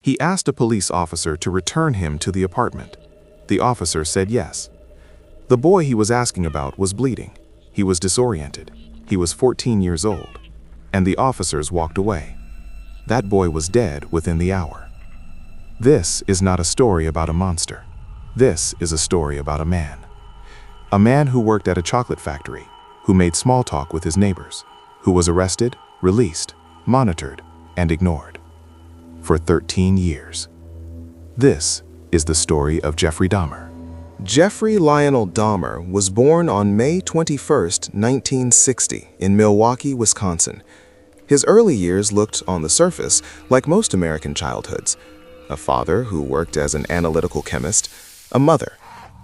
He asked a police officer to return him to the apartment. The officer said yes. The boy he was asking about was bleeding. He was disoriented. He was 14 years old. And the officers walked away. That boy was dead within the hour. This is not a story about a monster. This is a story about a man. A man who worked at a chocolate factory, who made small talk with his neighbors, who was arrested, released, monitored, and ignored. For 13 years. This is the story of Jeffrey Dahmer. Jeffrey Lionel Dahmer was born on May 21, 1960, in Milwaukee, Wisconsin. His early years looked, on the surface, like most American childhoods. A father who worked as an analytical chemist, a mother,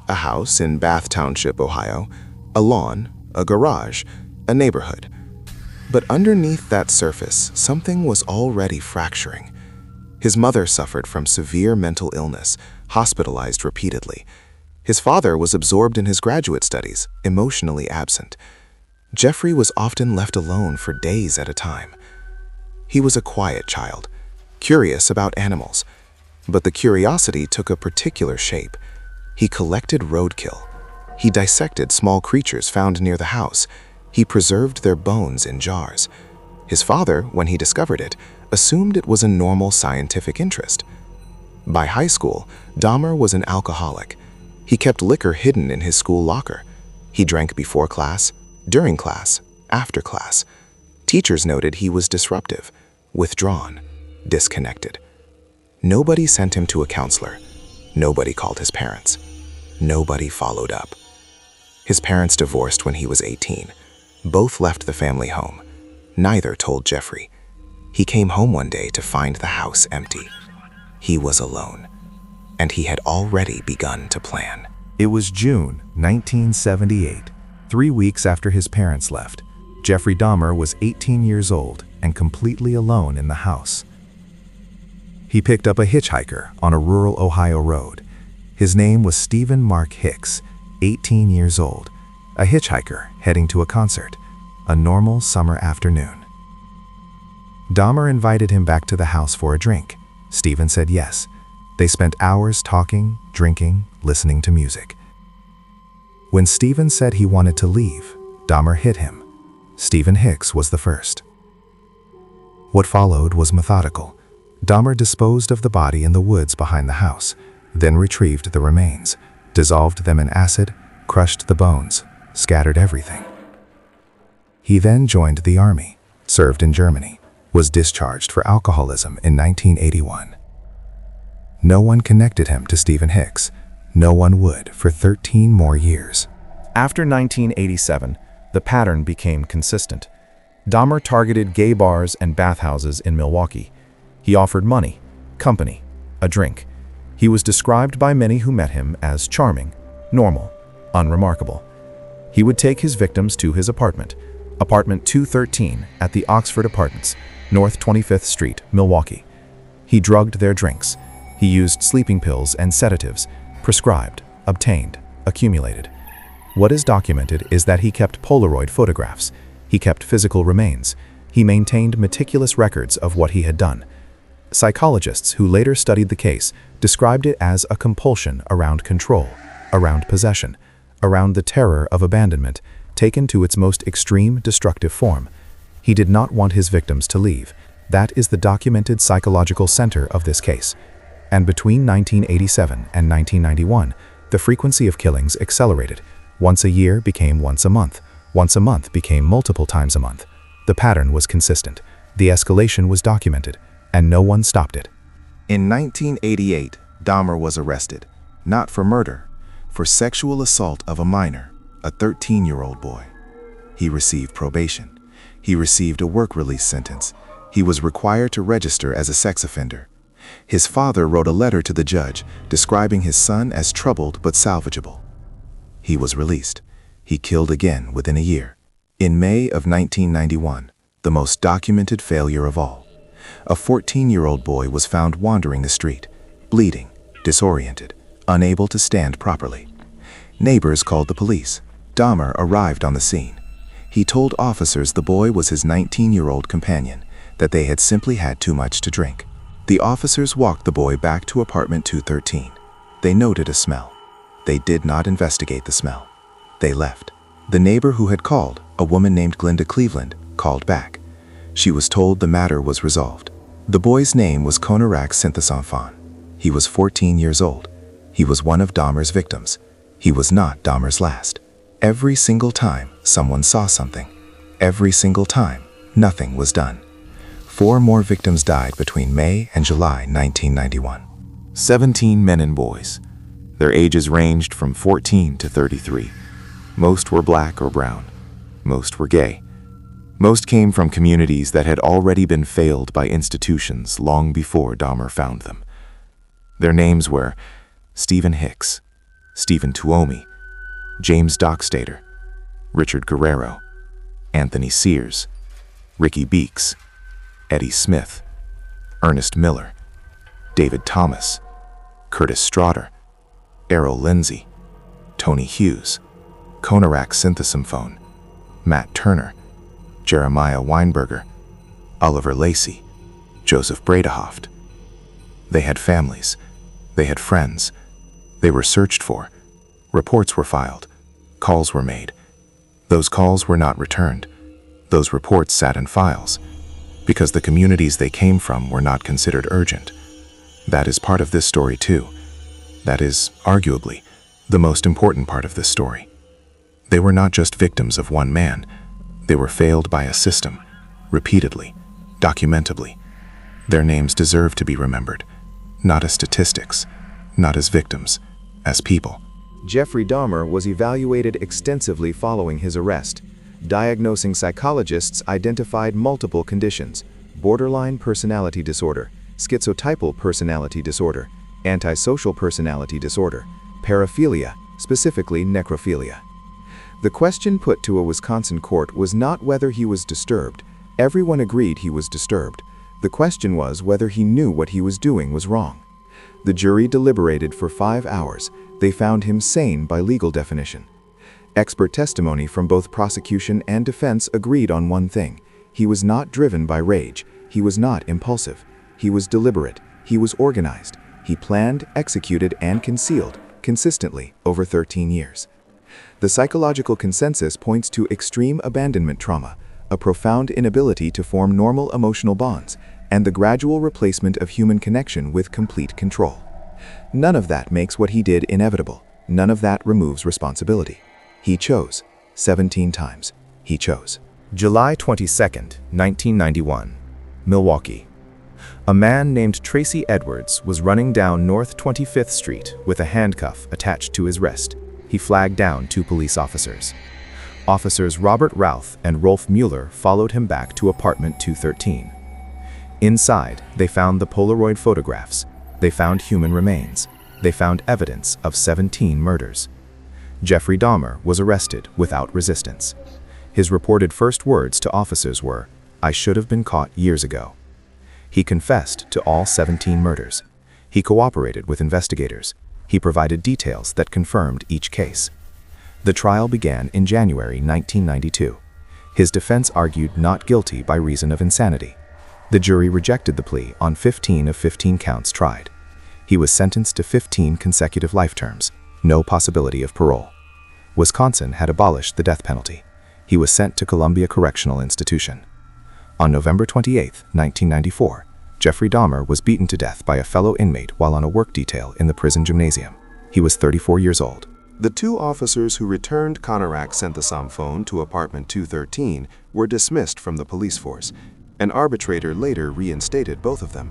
a house in Bath Township, Ohio, a lawn, a garage, a neighborhood. But underneath that surface, something was already fracturing. His mother suffered from severe mental illness, hospitalized repeatedly. His father was absorbed in his graduate studies, emotionally absent. Jeffrey was often left alone for days at a time. He was a quiet child, curious about animals. But the curiosity took a particular shape. He collected roadkill. He dissected small creatures found near the house. He preserved their bones in jars. His father, when he discovered it, assumed it was a normal scientific interest. By high school, Dahmer was an alcoholic. He kept liquor hidden in his school locker. He drank before class, during class, after class. Teachers noted he was disruptive, withdrawn, disconnected. Nobody sent him to a counselor. Nobody called his parents. Nobody followed up. His parents divorced when he was 18. Both left the family home. Neither told Jeffrey. He came home one day to find the house empty. He was alone, and he had already begun to plan. It was June 1978, 3 weeks after his parents left. Jeffrey Dahmer was 18 years old and completely alone in the house. He picked up a hitchhiker on a rural Ohio road. His name was Stephen Mark Hicks, 18 years old, a hitchhiker heading to a concert, a normal summer afternoon. Dahmer invited him back to the house for a drink. Stephen said yes. They spent hours talking, drinking, listening to music. When Stephen said he wanted to leave, Dahmer hit him. Stephen Hicks was the first. What followed was methodical. Dahmer disposed of the body in the woods behind the house, then retrieved the remains, dissolved them in acid, crushed the bones, scattered everything. He then joined the army, served in Germany, was discharged for alcoholism in 1981. No one connected him to Stephen Hicks. No one would for 13 more years. After 1987, the pattern became consistent. Dahmer targeted gay bars and bathhouses in Milwaukee. He offered money, company, a drink. He was described by many who met him as charming, normal, unremarkable. He would take his victims to his apartment, apartment 213 at the Oxford Apartments, North 25th Street, Milwaukee. He drugged their drinks. He used sleeping pills and sedatives, prescribed, obtained, accumulated. What is documented is that he kept Polaroid photographs. He kept physical remains. He maintained meticulous records of what he had done. Psychologists who later studied the case described it as a compulsion around control, around possession, around the terror of abandonment, taken to its most extreme destructive form. He did not want his victims to leave. That is the documented psychological center of this case. And between 1987 and 1991, the frequency of killings accelerated. Once a year became once a month. Once a month became multiple times a month. The pattern was consistent. The escalation was documented, and no one stopped it. In 1988, Dahmer was arrested, not for murder, for sexual assault of a minor, a 13-year-old boy. He received probation. He received a work release sentence. He was required to register as a sex offender. His father wrote a letter to the judge describing his son as troubled but salvageable. He was released. He killed again within a year. In May of 1991, the most documented failure of all, a 14-year-old boy was found wandering the street, bleeding, disoriented, unable to stand properly. Neighbors called the police. Dahmer arrived on the scene. He told officers the boy was his 19-year-old companion, that they had simply had too much to drink. The officers walked the boy back to apartment 213. They noted a smell. They did not investigate the smell. They left. The neighbor who had called, a woman named Glinda Cleveland, called back. She was told the matter was resolved. The boy's name was unnoticed. He was 14 years old. He was one of Dahmer's victims. He was not Dahmer's last. Every single time someone saw something, every single time nothing was done. 4 more victims died between May and July 1991. 17 men and boys. Their ages ranged from 14 to 33. Most were black or brown. Most were gay. Most came from communities that had already been failed by institutions long before Dahmer found them. Their names were Stephen Hicks, Stephen Tuomi, James Dockstader, Richard Guerrero, Anthony Sears, Ricky Beeks, Eddie Smith, Ernest Miller, David Thomas, Curtis Straughter, Errol Lindsay, Tony Hughes, Konarak Synthesymphone, Matt Turner, Jeremiah Weinberger, Oliver Lacey, Joseph Bredehoft. They had families. They had friends. They were searched for. Reports were filed. Calls were made. Those calls were not returned. Those reports sat in files because the communities they came from were not considered urgent. That is part of this story too. That is, arguably, the most important part of this story. They were not just victims of one man. They were failed by a system, repeatedly, documentably. Their names deserve to be remembered, not as statistics, not as victims, as people. Jeffrey Dahmer was evaluated extensively following his arrest. Diagnosing psychologists identified multiple conditions: borderline personality disorder, schizotypal personality disorder, antisocial personality disorder, paraphilia, specifically necrophilia. The question put to a Wisconsin court was not whether he was disturbed. Everyone agreed he was disturbed. The question was whether he knew what he was doing was wrong. The jury deliberated for 5 hours. They found him sane by legal definition. Expert testimony from both prosecution and defense agreed on one thing: he was not driven by rage. He was not impulsive. He was deliberate. He was organized. He planned, executed, and concealed consistently over 13 years. The psychological consensus points to extreme abandonment trauma, a profound inability to form normal emotional bonds, and the gradual replacement of human connection with complete control. None of that makes what he did inevitable. None of that removes responsibility. He chose. 17 times. He chose. July 22nd, 1991. Milwaukee. A man named Tracy Edwards was running down North 25th Street with a handcuff attached to his wrist. He flagged down 2 police officers. Officers Robert Routh and Rolf Mueller followed him back to apartment 213. Inside, they found the Polaroid photographs. They found human remains. They found evidence of 17 murders. Jeffrey Dahmer was arrested without resistance. His reported first words to officers were, "I should have been caught years ago." He confessed to all 17 murders. He cooperated with investigators. He provided details that confirmed each case. The trial began in January 1992. His defense argued not guilty by reason of insanity. The jury rejected the plea on 15 of 15 counts tried. He was sentenced to 15 consecutive life terms, no possibility of parole. Wisconsin had abolished the death penalty. He was sent to Columbia Correctional Institution. On November 28, 1994, Jeffrey Dahmer was beaten to death by a fellow inmate while on a work detail in the prison gymnasium. He was 34 years old. The 2 officers who returned Konarak Synthesymphone to apartment 213 were dismissed from the police force. An arbitrator later reinstated both of them.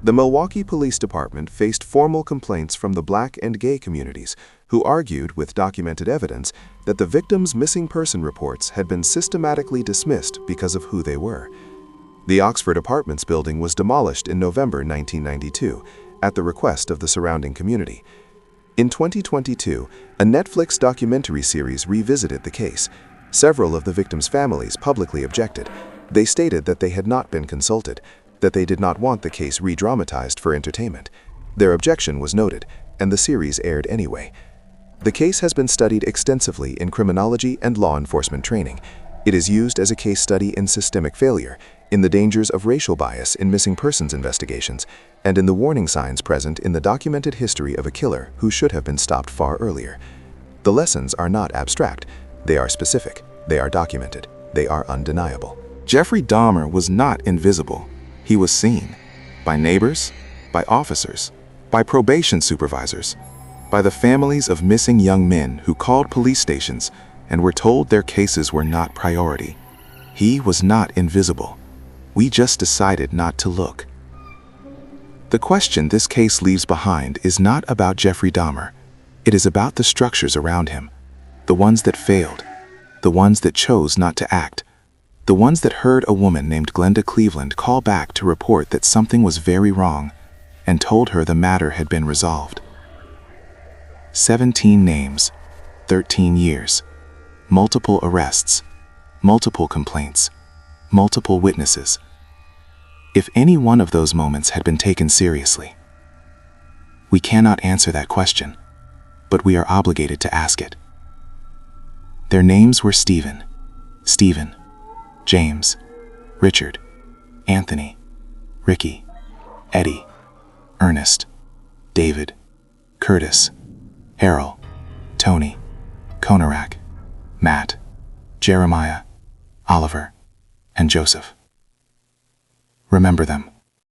The Milwaukee Police Department faced formal complaints from the black and gay communities, who argued with documented evidence that the victims' missing person reports had been systematically dismissed because of who they were. The Oxford Apartments building was demolished in November 1992 at the request of the surrounding community. In 2022, a Netflix documentary series revisited the case. Several of the victims' families publicly objected. They stated that they had not been consulted, that they did not want the case re-dramatized for entertainment. Their objection was noted, and the series aired anyway. The case has been studied extensively in criminology and law enforcement training. It is used as a case study in systemic failure. in the dangers of racial bias in missing persons investigations, and in the warning signs present in the documented history of a killer who should have been stopped far earlier. The lessons are not abstract, they are specific, they are documented, they are undeniable. Jeffrey Dahmer was not invisible. He was seen by neighbors, by officers, by probation supervisors, by the families of missing young men who called police stations and were told their cases were not priority. He was not invisible. We just decided not to look. The question this case leaves behind is not about Jeffrey Dahmer. It is about the structures around him, the ones that failed, the ones that chose not to act, the ones that heard a woman named Glenda Cleveland call back to report that something was very wrong and told her the matter had been resolved. 17 names, 13 years, multiple arrests, multiple complaints, multiple witnesses. If any one of those moments had been taken seriously, we cannot answer that question, but we are obligated to ask it. Their names were Stephen, James, Richard, Anthony, Ricky, Eddie, Ernest, David, Curtis, Errol, Tony, Konarak, Matt, Jeremiah, Oliver, and Joseph. Remember them.